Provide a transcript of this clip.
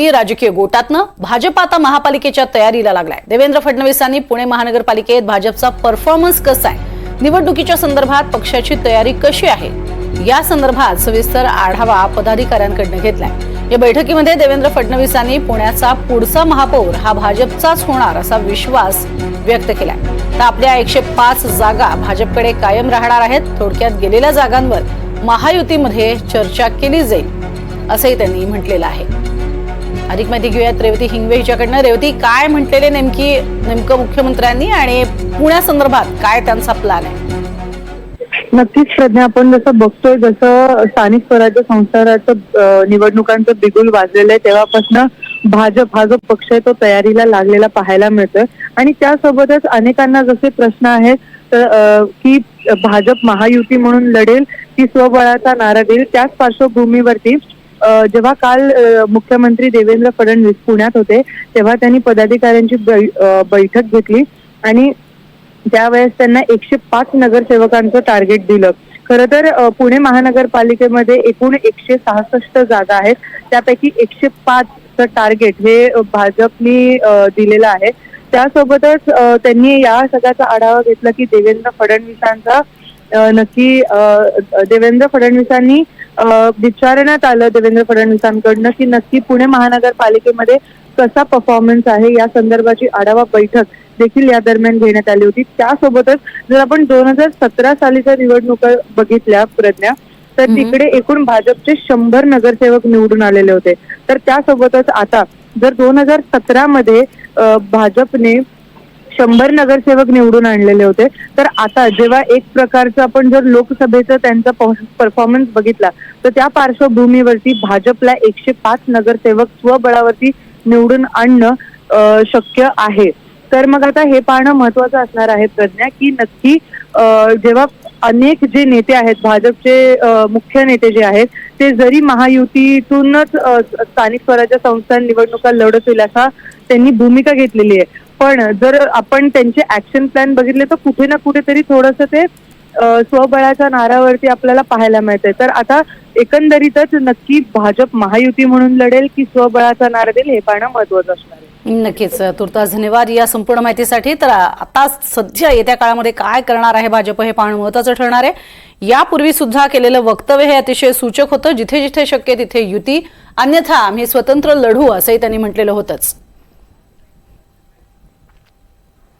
दोन्ही राजकीय गोटातनं भाजप आता महापालिकेच्या तयारीला लागलाय। देवेंद्र फडणवीसांनी पुणे महानगरपालिकेत भाजपचा परफॉर्मन्स कसा आहे, निवडणुकीच्या संदर्भात पक्षाची तयारी कशी आहे, या संदर्भात सविस्तर आढावा पदाधिकाऱ्यांकडून घेतलाय। या बैठकीमध्ये देवेंद्र फडणवीसांनी पुण्याचा पुढचा महापौर हा भाजपचाच होणार असा विश्वास व्यक्त केलाय। तर आपल्या 105 जागा भाजपकडे कायम राहणार आहेत। थोडक्यात गेलेल्या जागांवर महायुतीमध्ये चर्चा केली जाईल असंही त्यांनी म्हटलेलं आहे। अधिक माहिती घेऊयात रेवती हिंगवे हिच्याकडनं। रेवती, काय म्हटलेले नेमकं मुख्यमंत्र्यांनी आणि पुण्यासंदर्भात काय त्यांचा प्लॅन आहे? नक्कीच प्रज्ञा, आपण जसं बघतोय, जसं स्थानिक स्वराज्य संस्थांचं निवडणुकांचं बिगुल वाजलेलं आहे तेव्हापासून भाजप हा जो पक्ष आहे तो तयारीला लागलेला पाहायला मिळतोय। आणि त्यासोबतच अनेकांना जसे प्रश्न आहेत की भाजप महायुती म्हणून लढेल की स्वबळाचा नारा देईल, त्याच पार्श्वभूमीवरती जेव्हा काल मुख्यमंत्री देवेंद्र फडणवीस पुण्यात होते तेव्हा त्यांनी पदाधिकाऱ्यांची बैठक घेतली आणि त्यावेळेस त्यांना 105 नगरसेवकांचं टार्गेट दिलं। खरं तर पुणे महानगरपालिकेमध्ये एकूण 166 जागा आहेत, त्यापैकी 105चं टार्गेट हे भाजपने दिलेलं आहे। त्यासोबतच त्यांनी या सगळ्याचा आढावा घेतला की देवेंद्र फडणवीसांनी विचारण्यात आलं देवेंद्र फडणवीसांकडनं की नक्की पुणे महानगरपालिकेमध्ये कसा परफॉर्मन्स आहे, या संदर्भाची आढावा बैठक देखील या दरम्यान घेण्यात आली होती। त्यासोबतच जर आपण 2017 सालीच्या निवडणुका बघितल्या प्रज्ञा, तर तिकडे एकूण भाजपचे 100 नगरसेवक निवडून आलेले होते। तर त्यासोबतच आता जर 2017 मध्ये भाजपने 100 नगरसेवक निवडून आणलेले होते, तर आता जेव्हा एक प्रकारचं आपण जर लोकसभेचं त्यांचा परफॉर्मन्स बघितला तर त्या पार्श्वभूमीवरती भाजपला 105 नगरसेवक स्वबळावरती निवडून आणणं शक्य आहे। तर मग आता हे पाहणं महत्वाचं असणार आहे प्रज्ञा की नक्की जेव्हा अनेक जे नेते आहेत, भाजपचे मुख्य नेते जे आहेत, ते जरी महायुतीतूनच स्थानिक स्वराज्य संस्था निवडणुका लढवतील असा त्यांनी भूमिका घेतलेली आहे, पण जर आपण त्यांचे ऍक्शन प्लॅन बघितले तर कुठे ना कुठेतरी थोडंसं ते स्वबळाच्या नारावरती आपल्याला पाहायला मिळतंय। तर आता एकंदरीतच नक्की भाजप महायुती म्हणून लढेल की स्वबळाचा नारा देईल हे पाहणं महत्वाचं असणार आहे। नक्कीच, तुर्तास धन्यवाद या संपूर्ण माहितीसाठी। तर आता सध्या येत्या काळामध्ये काय करणार आहे भाजप हे पाहणं महत्त्वाचं ठरणार आहे। यापूर्वी सुद्धा केलेलं वक्तव्य हे अतिशय सूचक होतं, जिथे जिथे शक्य तिथे युती, अन्यथा आम्ही स्वतंत्र लढू असंही त्यांनी म्हटलेलं होतंच।